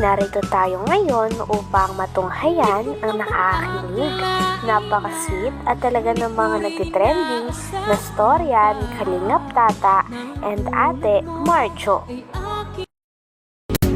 Narito tayo ngayon upang matunghayan ang nakakakilig, napaka-sweet at talaga ng mga nagtitrending na storya ni Kalingap Tata and Ate Marjo.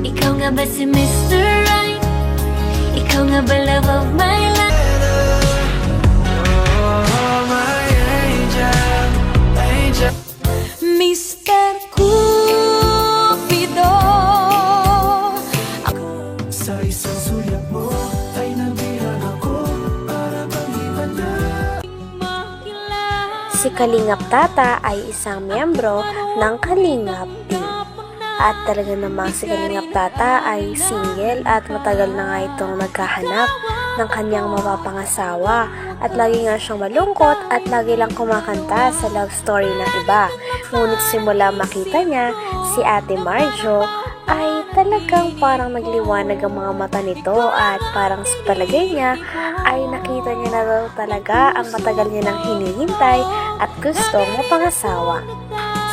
Ikaw nga ba si Mr. Right? Ikaw nga ba love of my life? Mr. Cupido, sa isang sulyap mo ay nabihan ako para bang iba na. Si Kalingap Tata ay isang miyembro ng Kalingap Team. At talaga namang si Kalingap Tata ay single at matagal na nga itong nagkahanap ng kanyang mapapangasawa. At lagi nga siyang malungkot at lagi lang kumakanta sa love story ng iba. Ngunit simula makita niya si Ate Marjo ay talagang parang nagliwanag ang mga mata nito at parang sa palagay niya ay nakita niya na daw talaga ang matagal niya nang hinihintay at gustong mapangasawa.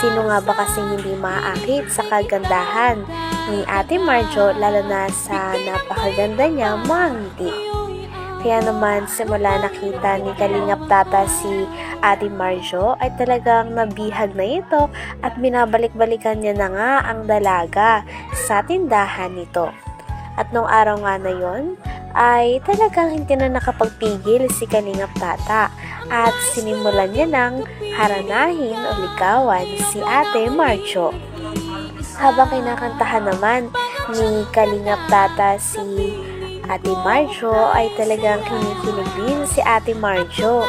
Sino nga ba kasing hindi maaakit sa kagandahan ni Ate Marjo, lalo na sa napakaganda niya mga ngiti. Kaya naman simula nakita ni Kalingap Tata si Ate Marjo ay talagang nabihag na ito at binabalik-balikan niya na nga ang dalaga sa tindahan nito. At nung araw nga na yon ay talagang hindi na nakapagpigil si Kalingap Tata at sinimulan niya ng haranahin o ligawan si Ate Marjo. Habang kinakantahan naman ni Kalingap Tata si Ate Marjo ay talagang kinikilig din si Ate Marjo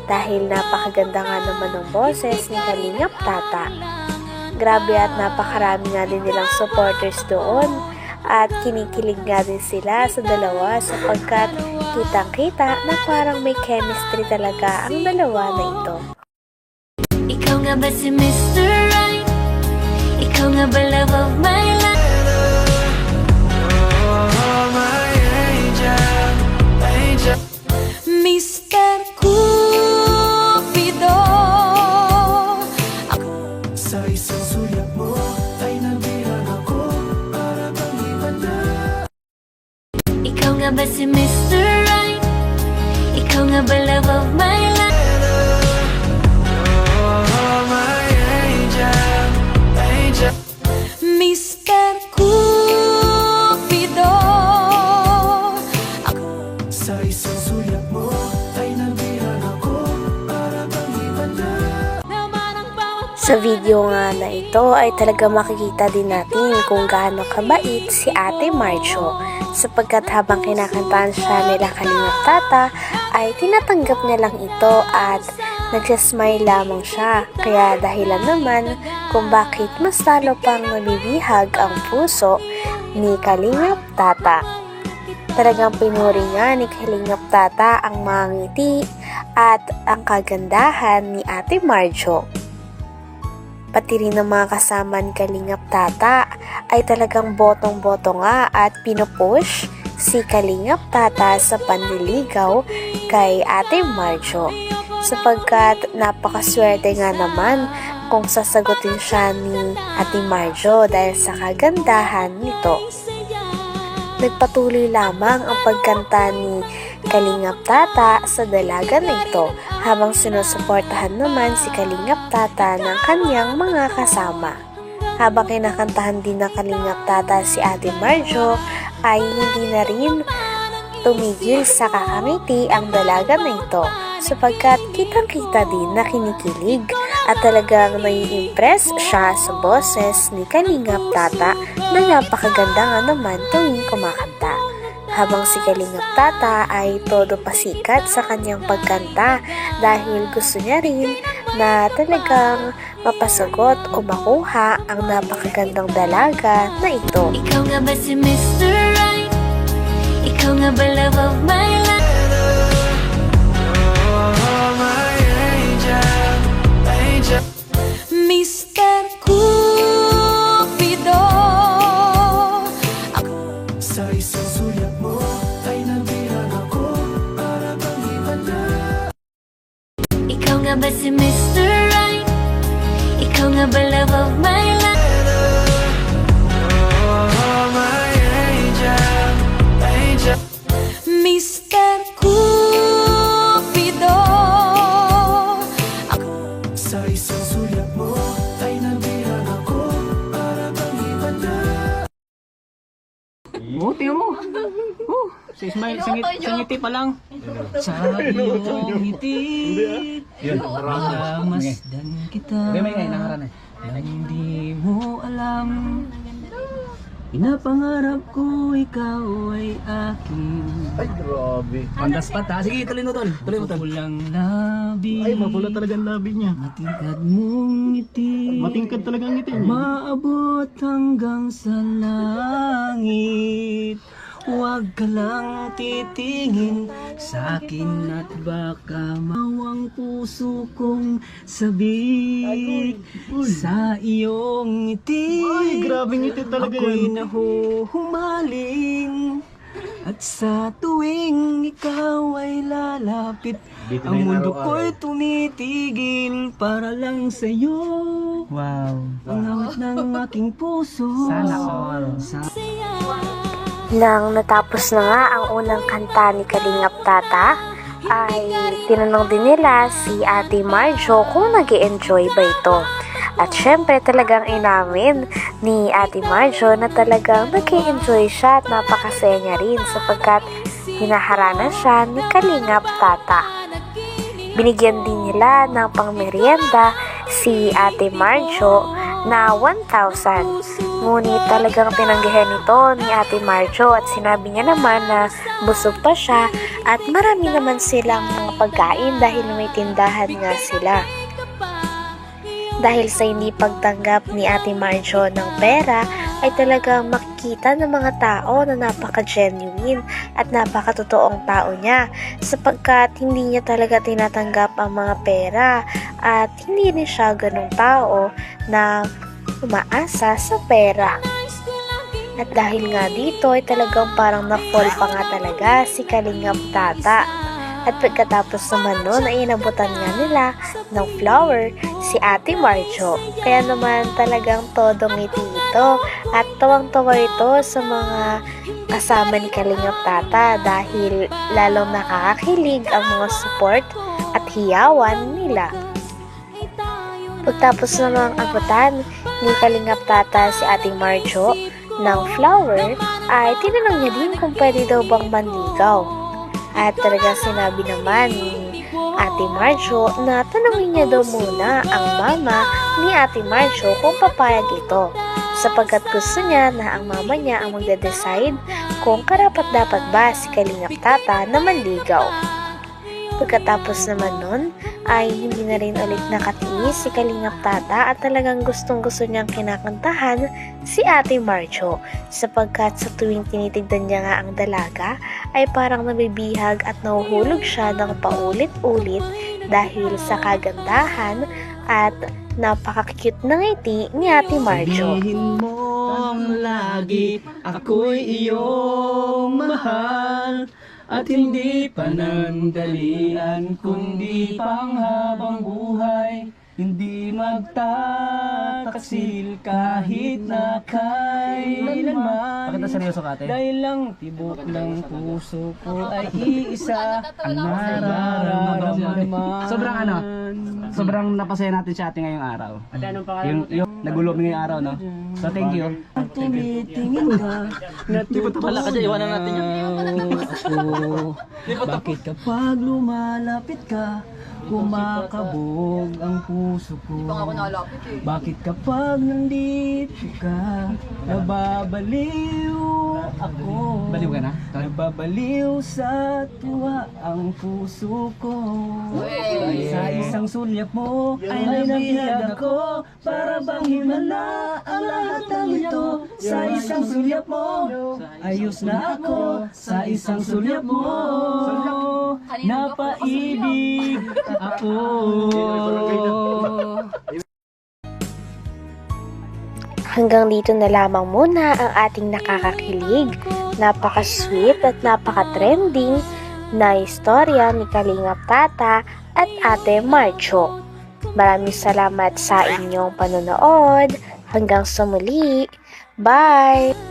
dahil napakaganda nga naman ng boses ni Kalingap Tata. Grabe at napakarami nga din nilang supporters doon at kinikilig nga din sila sa dalawa sapagkat kitang-kita na parang may chemistry talaga ang dalawa na ito. ikaw nga ba si Mr. Right? Ikaw nga ba love of my life? Mr. Cupido, Sa isang sulyap mo ay nabihan ako para bang iba na. ikaw nga ba si Mr. Right? Ikaw nga ba love of my life? Mr. Cupido, Sa isang sulyap mo ay nabihan ako para bang iba na. Sa video nga na ito ay talaga makikita din natin kung gaano kabait si Ate Marjo sapagkat habang kinakantahan siya nila Kalingap Tata ay tinatanggap niya lang ito at nagsasmile lamang siya. Kaya dahilan naman kung bakit mas lalo pang nabibihag ang puso ni Kalingap Tata. Talagang pinuri nga ni Kalingap Tata ang mga ngiti at ang kagandahan ni Ate Marjo. Pati rin ng mga kasama ni Kalingap Tata ay talagang botong-boto nga at pinupush si Kalingap Tata sa panliligaw kay Ate Marjo. Sapagkat napakaswerte nga naman kung sasagutin siya ni Ate Marjo dahil sa kagandahan nito. Nagpatuloy lamang ang pagkanta ni Kalingap Tata sa dalaga na ito habang sinusuportahan naman si Kalingap Tata ng kanyang mga kasama. Habang kinakantahan din ng Kalingap Tata si Ate Marjo ay hindi na rin tumigil sa kakangiti ang dalaga na ito sapagkat kitang-kita din na kinikilig at talagang nai-impress siya sa boses ni Kalingap Tata na napakaganda nga naman tuwing kumakanta. Habang si Kalingap Tata ay todo pasikat sa kanyang pagkanta dahil gusto niya rin na talagang mapasagot o makuha ang napakagandang dalaga na ito. ikaw nga ba si Mr. Right? Ikaw nga ba love of my life? Mr. Cupido, Sa isang sulyap mo ay nabihan ako para bang iba na. ikaw nga ba si Mr. Right? Ikaw nga ba love of my life? sulyap mo ay nabihag ako para bang iba na. Oh, tingnan mo. Oh, si Ismail, singiti pa lang. Sa iyong ngiti, masdan kita. Nang di mo alam, pinapangarap ko ikaw ay akin. Ay, grabe. Pandas pa ta. Sige, tuloy mo tol. Tuloy mo tol. Pulang labi. Ay, mapula talaga ang labi niya. Matingkad mong ngiti. Matingkad talaga ang ngiti niya. Maabot hanggang sa langit. Huwag ka lang titingin sa akin at baka mawang puso kong sabik sa iyong ngiti. Ay, grabe ngiti talaga Ako'y yun. nahuhumaling at sa tuwing ikaw ay lalapit, Dito na ang yung mundo araw-araw. ko'y tumitigil para lang sa'yo. Wow. Ang awit ng aking puso. Sana all. Nang natapos na nga ang unang kanta ni Kalingap Tata, ay tinanong din nila si Ate Marjo kung nag-enjoy ba ito. At syempre talagang inamin ni Ate Marjo na talagang nag-enjoy siya at napakasaya niya rin sapagkat hinaharana siya ni Kalingap Tata. Binigyan din nila ng pangmerienda si Ate Marjo na 1,000. Ngunit talagang tinanggihan nito ni Ate Marjo at sinabi niya naman na busog pa siya at marami naman silang mga pagkain dahil may tindahan nga sila. Dahil sa hindi pagtanggap ni Ate Marjo ng pera ay talagang makikita ng mga tao na napaka-genuine at napaka-totoong tao niya sapagkat hindi niya talaga tinatanggap ang mga pera at hindi rin siya ganung tao na umaasa sa pera. At dahil nga dito ay talagang parang na-fall pa nga talaga si Kalingap Tata. At pagkatapos naman nun ay inabutan nga nila ng flower si Ate Marjo. Kaya naman talagang todo ngiti ito at tawang-tawa ito sa mga kasama ni Kalingap Tata dahil lalong nakakakilig ang mga support at hiyawan nila. Pagtapos namang abutan ni Kalingap Tata si Ate Marjo ng flower, ay tinanong niya din kung pwede daw bang manligaw. At talagang sinabi naman ni Ate Marjo na tanungin niya daw muna ang mama ni Ate Marjo kung papayag ito, sapagkat gusto niya na ang mama niya ang magde-decide kung karapat-dapat ba si Kalingap Tata na manligaw. Pagkatapos naman nun, ay hindi na rin ulit nakatiis si Kalingap Tata at talagang gustong-gusto niyang kinakantahan si Ate Marjo sapagkat sa tuwing tinitignan niya nga ang dalaga ay parang nabibihag at nahuhulog siya ng paulit-ulit dahil sa kagandahan at napaka-cute na ngiti ni Ate Marjo. Sabihin mong lagi ako'y iyong mahal at hindi panandalian kundi panghabang buhay, hindi magtataksil kahit na kailanman. Bakit seryoso ka, ate? Dahil lang tibok ng puso ko ay iisa ang nararamdaman. Sobrang napasaya natin si ate ngayong araw. Yung nagulo ngayong araw, no? So, thank you. Tumitingin ka, natutuwa iwanan natin yan. ako. Bakit kapag lumalapit ka, kumakabog ang puso ko? Bakit kapag nandito ka, nababaliw ako? Baliw ka na? Nababaliw sa tuwa ang puso ko. Sa isang sulyap mo ay nabihag ako, para bang himala ang lahat ng ito. Sa isang sulyap mo, ayos na ako. Sa isang sulyap mo, napaibig ako. Hanggang dito na lamang muna ang ating nakakakilig, napaka-sweet at napaka-trending na istorya ni Kalingap Tata at Ate Marjo. Maraming salamat sa inyong panonood. Hanggang sa muli. Bye!